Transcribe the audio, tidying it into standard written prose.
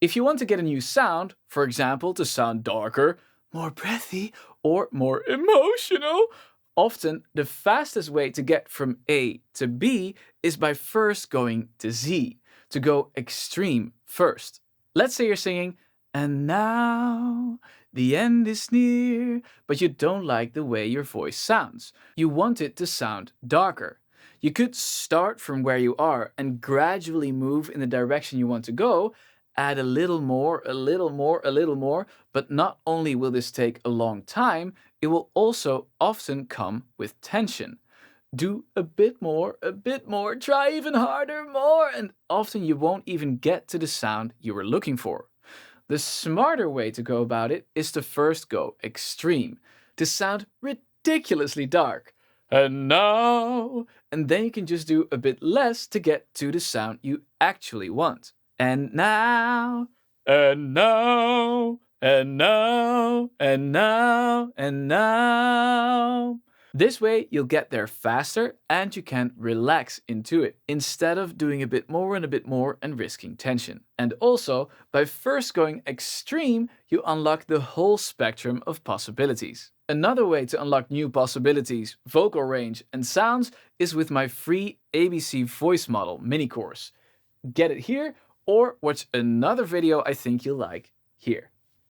If you want to get a new sound, for example, to sound darker, more breathy, or more emotional, often the fastest way to get from A to B is by first going to Z, to go extreme first. Let's say you're singing, and now the end is near, but you don't like the way your voice sounds. You want it to sound darker. You could start from where you are and gradually move in the direction you want to go, add a little more, a little more, a little more, but not only will this take a long time, it will also often come with tension. Do a bit more, try even harder, more, and often you won't even get to the sound you were looking for. The smarter way to go about it is to first go extreme, to sound ridiculously dark. And now, and then you can just do a bit less to get to the sound you actually want. And now, and now, and now, and now, and now. This way, you'll get there faster and you can relax into it instead of doing a bit more and risking tension. And also, by first going extreme, you unlock the whole spectrum of possibilities. Another way to unlock new possibilities, vocal range, and sounds is with my free ABC voice model mini course. Get it here or watch another video I think you'll like here.